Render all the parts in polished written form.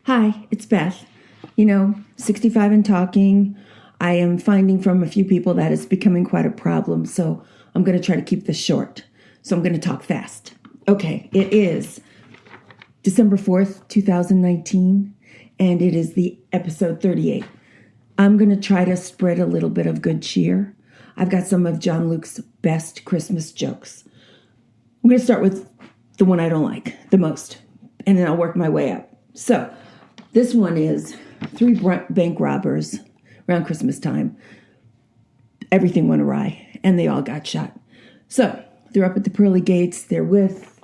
Hi, it's Beth. 65 and talking. I am finding from a few people that it's becoming quite a problem, so I'm going to try to keep this short. So I'm going to talk fast. Okay, it is December 4th, 2019, and it is the episode 38. I'm going to try to spread a little bit of good cheer. I've got some of John Luke's best Christmas jokes. I'm going to start with the one I don't like the most, and then I'll work my way up. So this one is 3 bank robbers around Christmas time. Everything went awry, and they all got shot. So they're up at the pearly gates. They're with,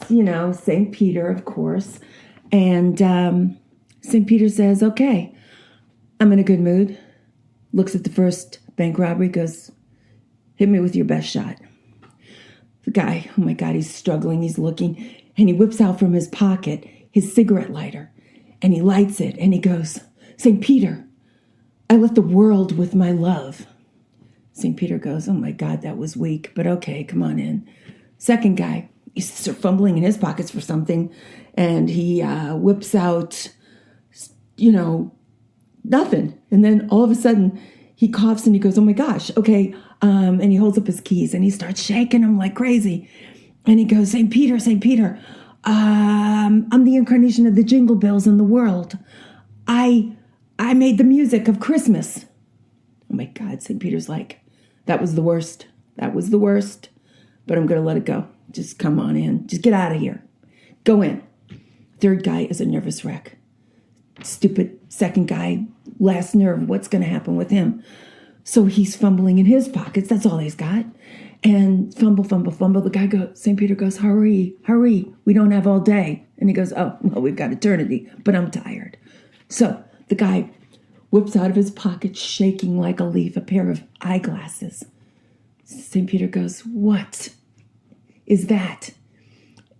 St. Peter, of course. And St. Peter says, okay, I'm in a good mood. Looks at the first bank robbery, goes, hit me with your best shot. The guy, oh my God, he's struggling. He's looking, and he whips out from his pocket his cigarette lighter, and he lights it, and he goes, St. Peter, I lit the world with my love. St. Peter goes, oh my God, that was weak, but okay, come on in. Second guy, he's sort of fumbling in his pockets for something, and he whips out, nothing. And then all of a sudden, he coughs and he goes, oh my gosh, okay. And he holds up his keys and he starts shaking them like crazy. And he goes, St. Peter, I'm the incarnation of the jingle bells in the world. I made the music of Christmas. Oh my God, St. Peter's like, that was the worst. But I'm going to let it go. Just come on in. Just get out of here. Go in. Third guy is a nervous wreck. Stupid second guy, last nerve. What's going to happen with him? So he's fumbling in his pockets. That's all he's got. And fumble. The guy goes, St. Peter goes, hurry. We don't have all day. And he goes, oh, well, we've got eternity, but I'm tired. So the guy whips out of his pocket, shaking like a leaf, a pair of eyeglasses. St. Peter goes, what is that?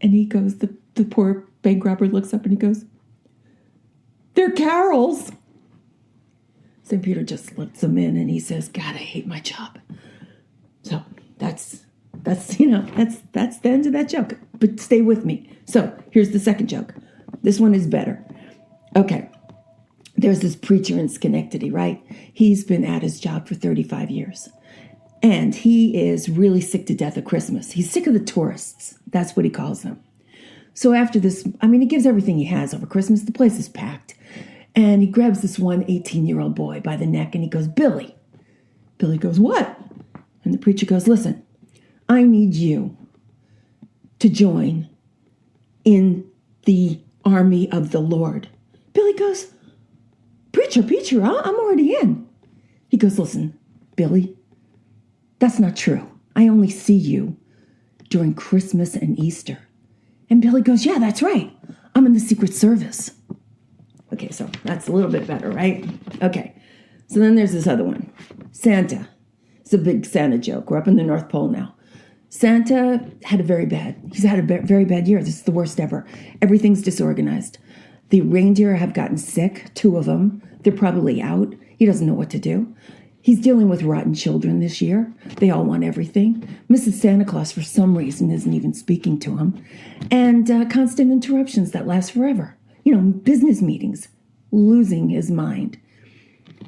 And he goes, the poor bank robber looks up and he goes, they're carols. St. Peter just lets them in and he says, God, I hate my job. So that's the end of that joke. But stay with me. So here's the second joke. This one is better. Okay. There's this preacher in Schenectady, right? He's been at his job for 35 years. And he is really sick to death of Christmas. He's sick of the tourists. That's what he calls them. So after this, he gives everything he has over Christmas. The place is packed. And he grabs this one 18-year-old boy by the neck and he goes, Billy. Billy goes, what? And the preacher goes, listen, I need you to join in the army of the Lord. Billy goes, Preacher, I'm already in. He goes, listen, Billy, that's not true. I only see you during Christmas and Easter. And Billy goes, yeah, that's right. I'm in the Secret Service. Okay, so that's a little bit better, right? Okay, so then there's this other one. Santa. It's a big Santa joke. We're up in the North Pole now. Santa he's had a very bad year. This is the worst ever. Everything's disorganized. The reindeer have gotten sick, 2 of them. They're probably out. He doesn't know what to do. He's dealing with rotten children this year. They all want everything. Mrs. Santa Claus, for some reason, isn't even speaking to him. And constant interruptions that last forever. Business meetings. Losing his mind.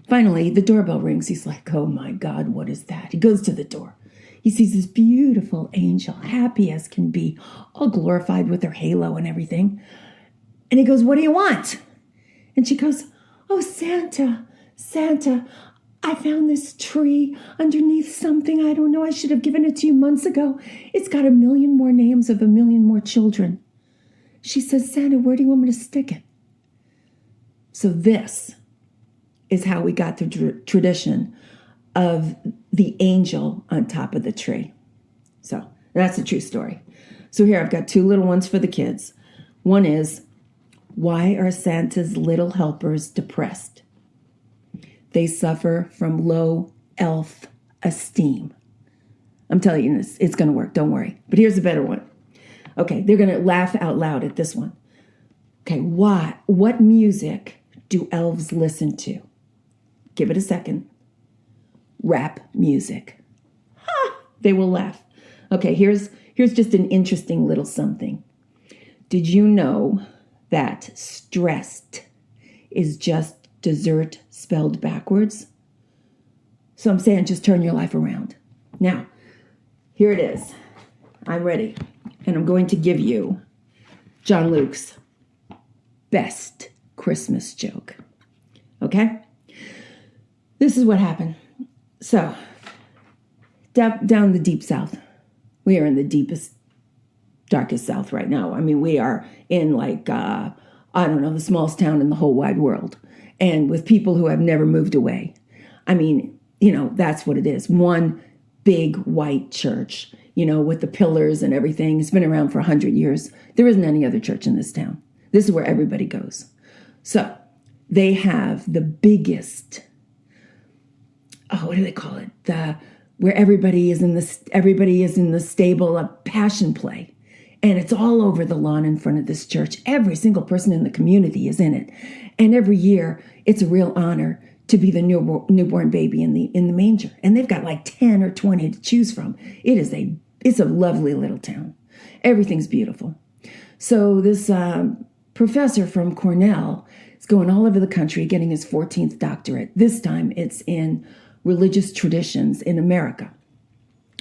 Finally, the doorbell rings. He's like, oh my God, what is that? He goes to the door. He sees this beautiful angel, happy as can be, all glorified with her halo and everything. And he goes, what do you want? And she goes, oh, Santa, I found this tree underneath something. I don't know. I should have given it to you months ago. It's got 1 million more names of 1 million more children. She says, Santa, where do you want me to stick it? So this is how we got the tradition of the angel on top of the tree. So that's a true story. So here I've got 2 little ones for the kids. One is, why are Santa's little helpers depressed? They suffer from low elf esteem. I'm telling you this, it's going to work. Don't worry. But here's a better one. Okay, they're going to laugh out loud at this one. Okay, what music do elves listen to? Give it a second. Rap music. Ha! They will laugh. Okay, here's just an interesting little something. Did you know that stressed is just dessert spelled backwards. So I'm saying just turn your life around. Now, here it is. I'm ready. And I'm going to give you John Luke's best Christmas joke. Okay? This is what happened. So, down the deep south. We are in the deepest, darkest south right now. I mean, we are in the smallest town in the whole wide world. And with people who have never moved away. I mean, that's what it is. One big white church, with the pillars and everything. It's been around for 100 years. There isn't any other church in this town. This is where everybody goes. So they have the biggest, what do they call it? Where everybody is in the stable, a passion play. And it's all over the lawn in front of this church. Every single person in the community is in it. And every year, it's a real honor to be the newborn baby in the manger. And they've got like 10 or 20 to choose from. It's a lovely little town. Everything's beautiful. So this professor from Cornell is going all over the country getting his 14th doctorate. This time it's in religious traditions in America.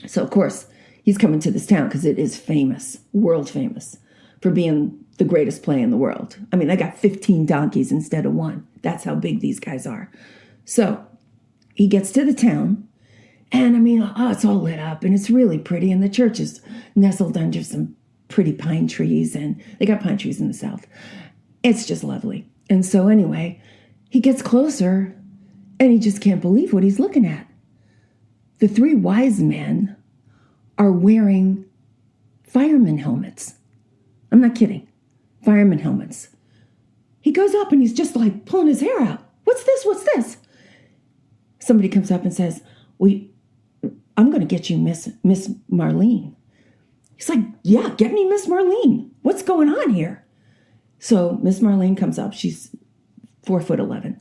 So, of course, he's coming to this town because it is famous, world famous, for being the greatest play in the world. I mean, they got 15 donkeys instead of one. That's how big these guys are. So he gets to the town, and it's all lit up, and it's really pretty, and the church is nestled under some pretty pine trees, and they got pine trees in the south. It's just lovely. And so anyway, he gets closer, and he just can't believe what he's looking at. The three wise men are wearing fireman helmets. I'm not kidding. Fireman helmets. He goes up and he's just like pulling his hair out. What's this? What's this? Somebody comes up and says, I'm going to get you Miss Marlene. He's like, yeah, get me Miss Marlene. What's going on here? So Miss Marlene comes up. She's 4'11",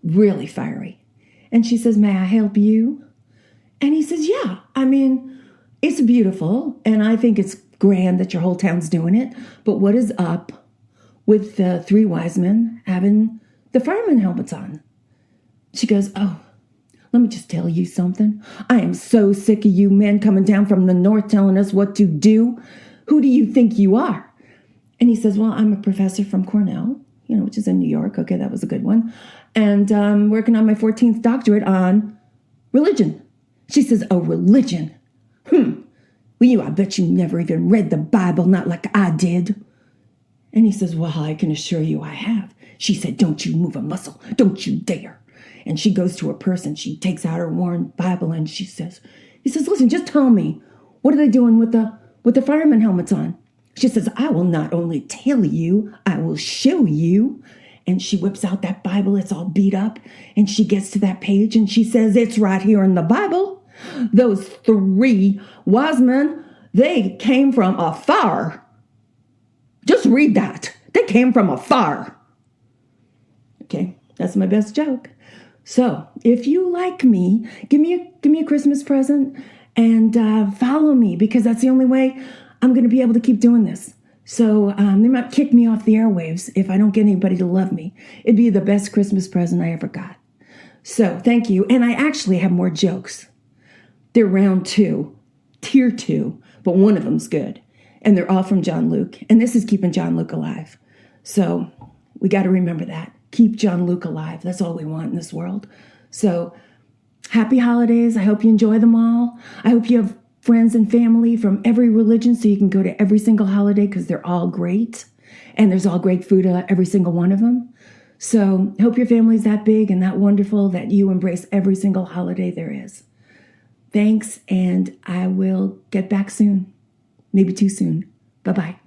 really fiery. And she says, may I help you? And he says, yeah, it's beautiful. And I think it's grand that your whole town's doing it. But what is up with the three wise men having the fireman helmets on? She goes, oh, let me just tell you something. I am so sick of you men coming down from the north telling us what to do. Who do you think you are? And he says, well, I'm a professor from Cornell, which is in New York. Okay, that was a good one. And I'm working on my 14th doctorate on religion. She says, oh, religion. Well, I bet you never even read the Bible, not like I did. And he says, well, I can assure you I have. She said, don't you move a muscle. Don't you dare. And she goes to her purse and she takes out her worn Bible and he says, listen, just tell me, what are they doing with the fireman helmets on? She says, I will not only tell you, I will show you. And she whips out that Bible. It's all beat up. And she gets to that page and she says, it's right here in the Bible. Those three wise men, they came from afar. Just read that. They came from afar. Okay, that's my best joke. So if you like me, give me a Christmas present and follow me, because that's the only way I'm going to be able to keep doing this. So they might kick me off the airwaves if I don't get anybody to love me. It'd be the best Christmas present I ever got. So thank you. And I actually have more jokes. They're round 2, tier 2, but one of them's good. And they're all from John Luke. And this is keeping John Luke alive. So we got to remember that. Keep John Luke alive. That's all we want in this world. So happy holidays. I hope you enjoy them all. I hope you have friends and family from every religion so you can go to every single holiday, because they're all great. And there's all great food at every single one of them. So I hope your family's that big and that wonderful that you embrace every single holiday there is. Thanks, and I will get back soon. Maybe too soon. Bye-bye.